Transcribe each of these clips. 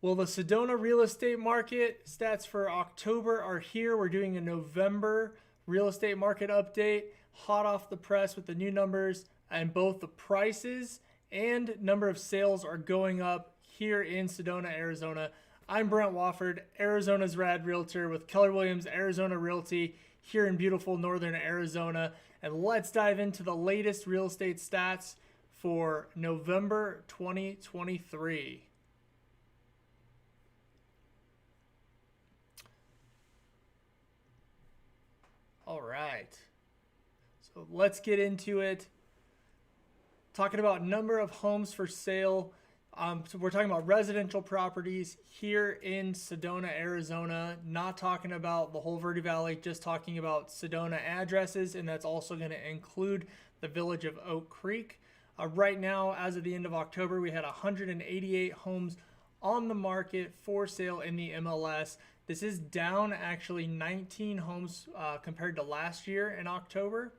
Well, the Sedona real estate market stats for October are here. We're doing a November real estate market update, hot off the press with the new numbers, and both the prices and number of sales are going up here in Sedona, Arizona. I'm Brent Wofford, Arizona's Rad Realtor with Keller Williams Arizona Realty here in beautiful northern Arizona. And let's dive into the latest real estate stats for November 2023. All right, so let's get into it. Talking about number of homes for sale. So we're talking about residential properties here in Sedona, Arizona. Not talking about the whole Verde Valley, just talking about Sedona addresses, and that's also going to include the village of Oak Creek. Right now, as of the end of October, we had 188 homes on the market for sale in the MLS. This is down actually 19 homes compared to last year in October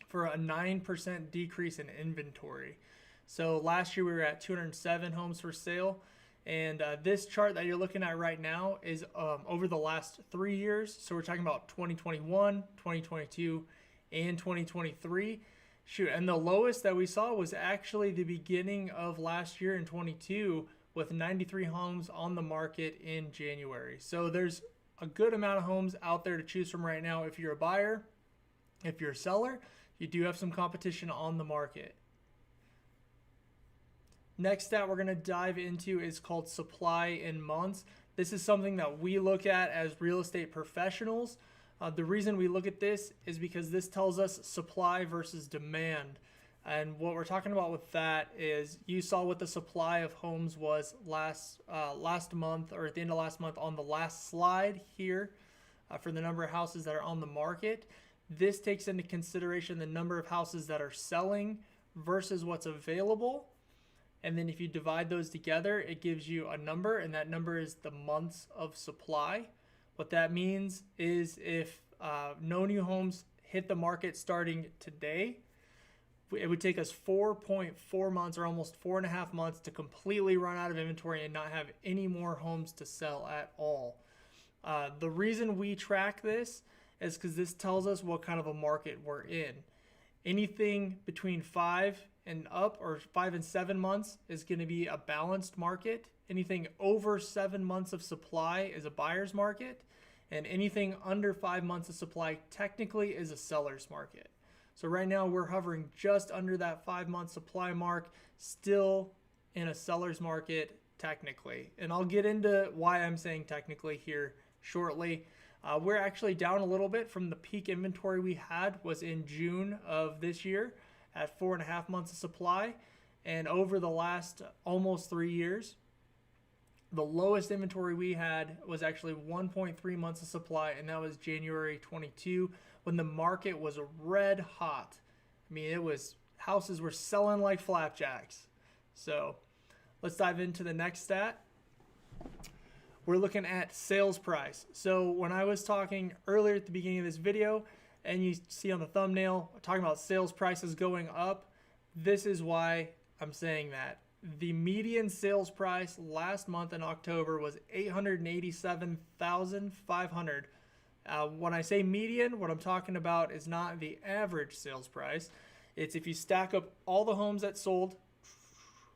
for a 9% decrease in inventory. So last year we were at 207 homes for sale. And this chart that you're looking at right now is over the last 3 years. So we're talking about 2021, 2022, and 2023. Shoot, and the lowest that we saw was actually the beginning of last year in 22 with 93 homes on the market in January. So there's a good amount of homes out there to choose from right now. If you're a buyer, if you're a seller, you do have some competition on the market. Next stat we're going to dive into is called supply in months. This is something that we look at as real estate professionals. The reason we look at this is because this tells us supply versus demand. And what we're talking about with that is you saw what the supply of homes was last month, or at the end of last month on the last slide here for the number of houses that are on the market. This takes into consideration the number of houses that are selling versus what's available. And then if you divide those together, it gives you a number, and that number is the months of supply. What that means is if no new homes hit the market starting today, it would take us 4.4 months or almost 4.5 months to completely run out of inventory and not have any more homes to sell at all. The reason we track this is because this tells us what kind of a market we're in. Anything between 5 and up, or 5 and 7 months, is going to be a balanced market. Anything over 7 months of supply is a buyer's market, and anything under 5 months of supply technically is a seller's market. So right now we're hovering just under that 5-month supply mark, still in a seller's market technically. And I'll get into why I'm saying technically here shortly. We're actually down a little bit from the peak inventory we had was in June of this year at 4.5 months of supply. And over the last almost 3 years, the lowest inventory we had was actually 1.3 months of supply, and that was January 22 when the market was red hot. I mean, houses were selling like flapjacks. So let's dive into the next stat. We're looking at sales price. So when I was talking earlier at the beginning of this video, and you see on the thumbnail, talking about sales prices going up, this is why I'm saying that. The median sales price last month in October was $887,500. When I say median, what I'm talking about is not the average sales price. It's if you stack up all the homes that sold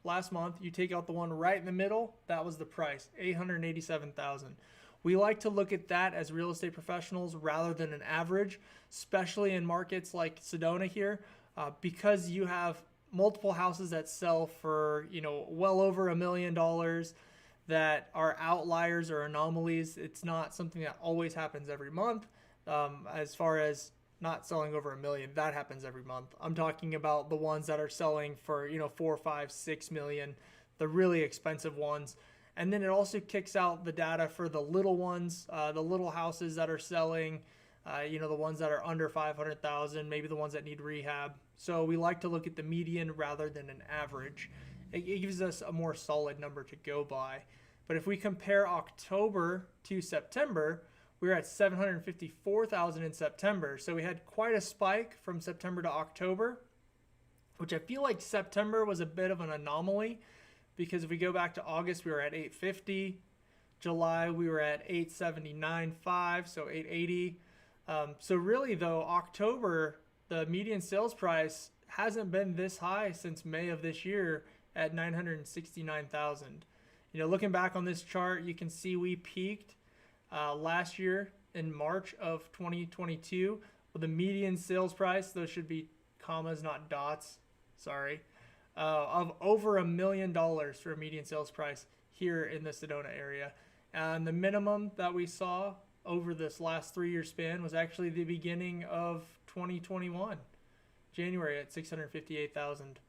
last month, you take out the one right in the middle, that was the price, $887,000. We like to look at that as real estate professionals rather than an average, especially in markets like Sedona here, because you have multiple houses that sell for, well over $1 million that are outliers or anomalies. It's not something that always happens every month. As far as not selling over $1 million, that happens every month. I'm talking about the ones that are selling for, 4, 5, 6 million, the really expensive ones. And then it also kicks out the data for the little ones, the little houses that are selling, the ones that are under 500,000, maybe the ones that need rehab. So we like to look at the median rather than an average. It gives us a more solid number to go by. But if we compare October to September, we were at 754,000 in September. So we had quite a spike from September to October, which I feel like September was a bit of an anomaly because if we go back to August, we were at 850. July, we were at 879.5, so 880. So really, though, October, the median sales price hasn't been this high since May of this year at 969,000. Looking back on this chart, you can see we peaked last year in March of 2022 with a median sales price, those should be commas, not dots, sorry, of over $1 million for a median sales price here in the Sedona area. And the minimum that we saw over this last 3-year span was actually the beginning of 2021, January, at 658,000.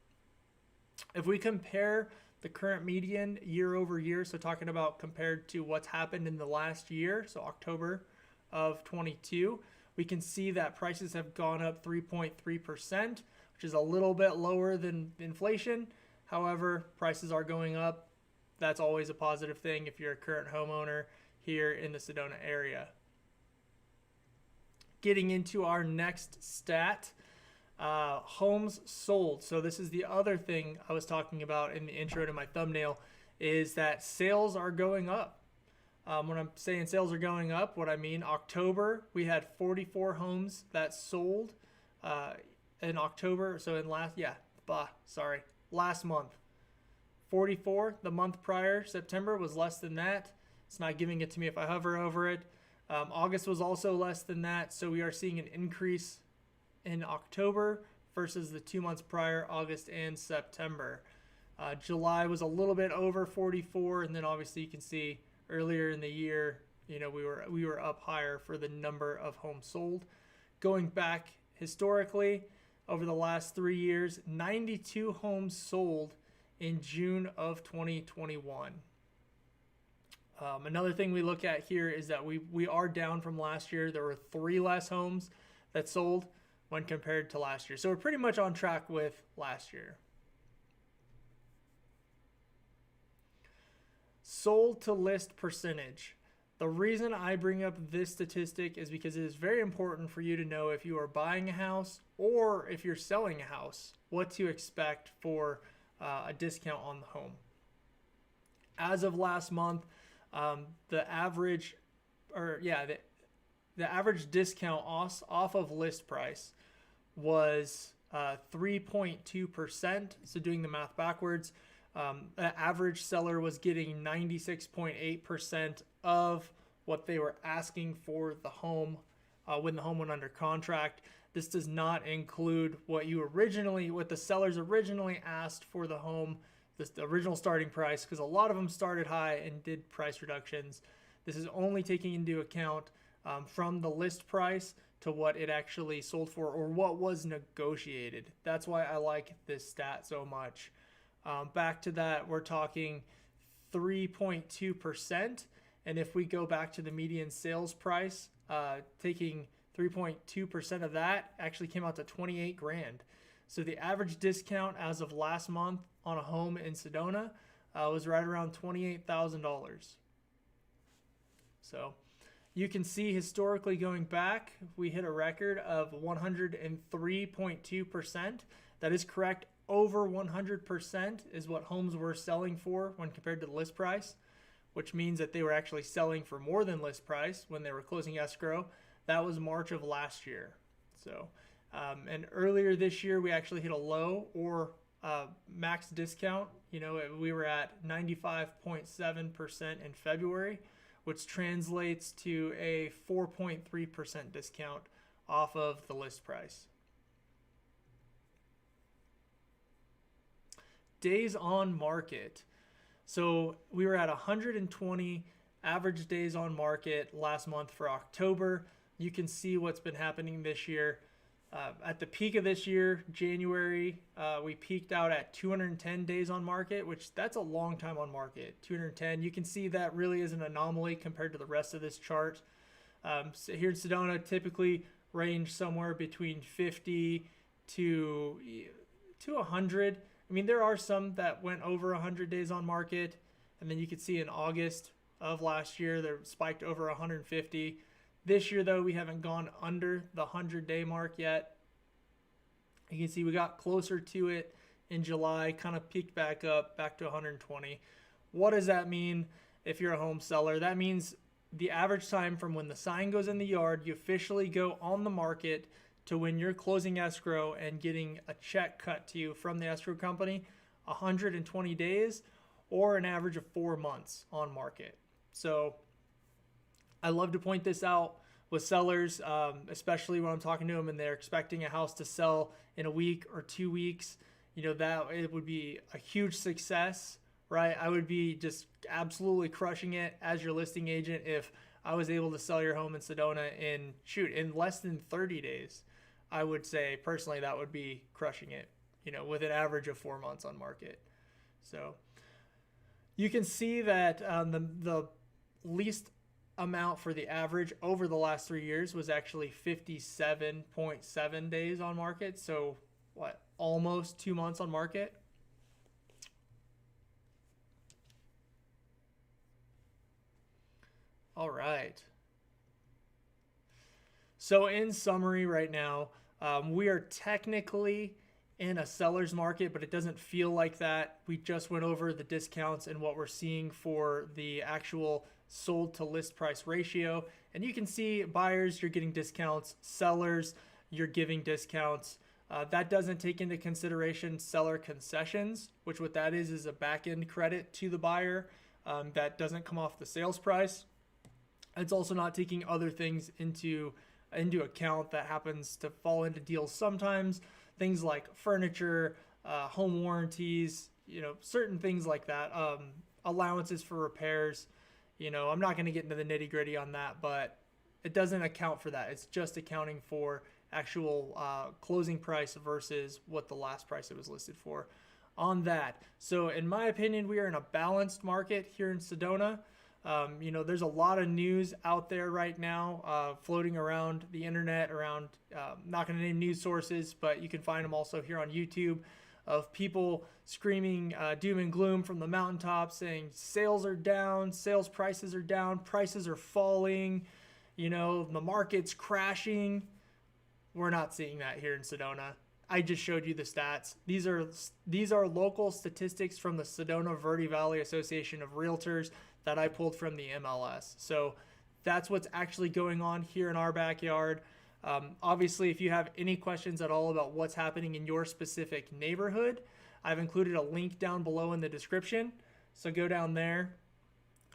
If we compare the current median year over year, so talking about compared to what's happened in the last year, so October of 22, we can see that prices have gone up 3.3%, which is a little bit lower than inflation. However, prices are going up. That's always a positive thing if you're a current homeowner here in the Sedona area. Getting into our next stat, homes sold. So this is the other thing I was talking about in the intro to my thumbnail, is that sales are going up. When I'm saying sales are going up, what I mean, October, we had 44 homes that sold in October. So in last month. 44. The month prior, September, was less than that. It's not giving it to me if I hover over it. August was also less than that. So we are seeing an increase in October versus the 2 months prior, August and September. July was a little bit over 44, and then obviously you can see earlier in the year, we were up higher for the number of homes sold. Going back historically, over the last 3 years, 92 homes sold in June of 2021. Another thing we look at here is that we are down from last year. There were 3 less homes that sold when compared to last year. So we're pretty much on track with last year. Sold to list percentage. The reason I bring up this statistic is because it is very important for you to know if you are buying a house or if you're selling a house, what to expect for a discount on the home. As of last month, the average discount off of list price was 3.2%. So doing the math backwards, the average seller was getting 96.8% of what they were asking for the home when the home went under contract. This does not include what the sellers originally asked for the home, the original starting price, because a lot of them started high and did price reductions. This is only taking into account from the list price to what it actually sold for or what was negotiated. That's why I like this stat so much. Back to that, we're talking 3.2%. And if we go back to the median sales price, taking 3.2% of that actually came out to 28 grand. So the average discount as of last month on a home in Sedona was right around $28,000. So you can see historically going back, we hit a record of 103.2%. That is correct. Over 100% is what homes were selling for when compared to the list price, which means that they were actually selling for more than list price when they were closing escrow. That was March of last year. So, and earlier this year, we actually hit a low or max discount. We were at 95.7% in February, which translates to a 4.3% discount off of the list price. Days on market. So we were at 120 average days on market last month for October. You can see what's been happening this year. At the peak of this year, January, we peaked out at 210 days on market, which that's a long time on market, 210. You can see that really is an anomaly compared to the rest of this chart. So here in Sedona, typically range somewhere between 50 to 100. I mean, there are some that went over 100 days on market, and then you could see in August of last year, they spiked over 150. This year, though, we haven't gone under the 100-day mark yet. You can see we got closer to it in July, kind of peaked back up, back to 120. What does that mean if you're a home seller? That means the average time from when the sign goes in the yard, you officially go on the market, to when you're closing escrow and getting a check cut to you from the escrow company, 120 days, or an average of 4 months on market. So I love to point this out with sellers, especially when I'm talking to them and they're expecting a house to sell in a week or 2 weeks. That it would be a huge success, right? I would be just absolutely crushing it as your listing agent if I was able to sell your home in Sedona in less than 30 days. I would say personally that would be crushing it, with an average of 4 months on market. So you can see that the least amount for the average over the last 3 years was actually 57.7 days on market. So almost 2 months on market. All right. So in summary right now, we are technically in a seller's market, but it doesn't feel like that. We just went over the discounts and what we're seeing for the actual sold to list price ratio. And you can see buyers, you're getting discounts, sellers, you're giving discounts. That doesn't take into consideration seller concessions, which what that is a back end credit to the buyer that doesn't come off the sales price. It's also not taking other things into account that happens to fall into deals sometimes. Things like furniture, home warranties, certain things like that, allowances for repairs. I'm not going to get into the nitty gritty on that, but it doesn't account for that. It's just accounting for actual closing price versus what the last price it was listed for on that. So in my opinion, we are in a balanced market here in Sedona. There's a lot of news out there right now floating around the internet, around, not going to name news sources, but you can find them also here on YouTube, of people screaming doom and gloom from the mountaintops saying sales are down, sales prices are down, prices are falling, the market's crashing. We're not seeing that here in Sedona. I just showed you the stats. These are local statistics from the Sedona Verde Valley Association of Realtors that I pulled from the MLS. So that's what's actually going on here in our backyard. Obviously, if you have any questions at all about what's happening in your specific neighborhood, I've included a link down below in the description. So go down there.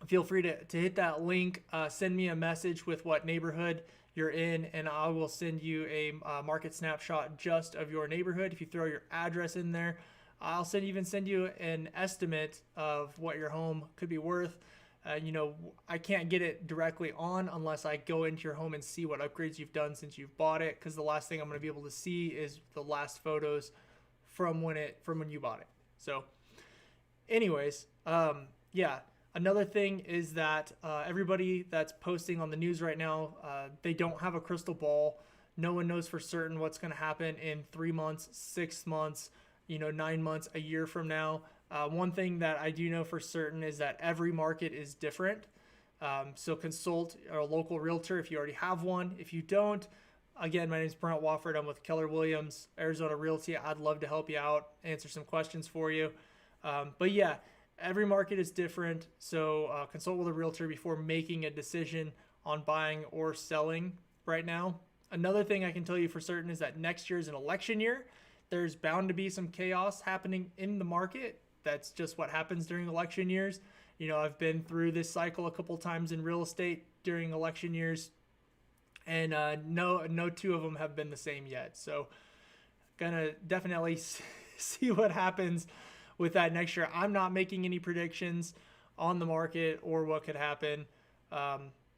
Feel free to hit that link. Send me a message with what neighborhood you're in, and I will send you a market snapshot just of your neighborhood. If you throw your address in there, I'll even send you an estimate of what your home could be worth. I can't get it directly on unless I go into your home and see what upgrades you've done since you've bought it, because the last thing I'm going to be able to see is the last photos from when you bought it. So anyways, yeah. Another thing is that everybody that's posting on the news right now, they don't have a crystal ball. No one knows for certain what's going to happen in 3 months, 6 months, 9 months, a year from now. One thing that I do know for certain is that every market is different. So consult a local realtor if you already have one. If you don't, again, my name is Brent Wofford. I'm with Keller Williams, Arizona Realty. I'd love to help you out, answer some questions for you. But yeah, every market is different. So consult with a realtor before making a decision on buying or selling right now. Another thing I can tell you for certain is that next year is an election year. There's bound to be some chaos happening in the market. That's just what happens during election years. I've been through this cycle a couple times in real estate during election years, and no two of them have been the same yet. So gonna definitely see what happens with that next year. I'm not making any predictions on the market or what could happen.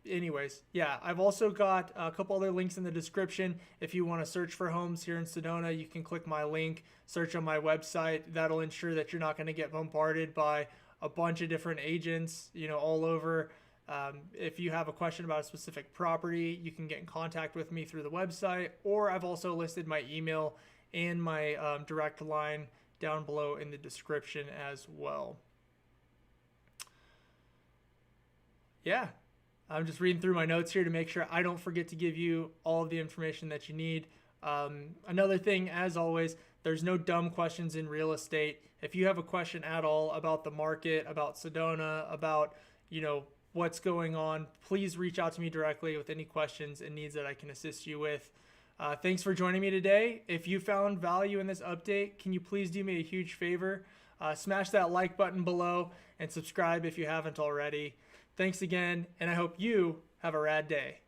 Anyways, yeah, I've also got a couple other links in the description. If you want to search for homes here in Sedona, you can click my link, search on my website. That'll ensure that you're not going to get bombarded by a bunch of different agents, all over. If you have a question about a specific property, you can get in contact with me through the website, or I've also listed my email and my direct line down below in the description as well. Yeah. I'm just reading through my notes here to make sure I don't forget to give you all of the information that you need. Another thing, as always, There's no dumb questions in real estate. If you have a question at all about the market, about Sedona, about, what's going on, please reach out to me directly with any questions and needs that I can assist you with. Thanks for joining me today. If you found value in this update, can you please do me a huge favor? Smash that like button below and subscribe if you haven't already. Thanks again, and I hope you have a rad day.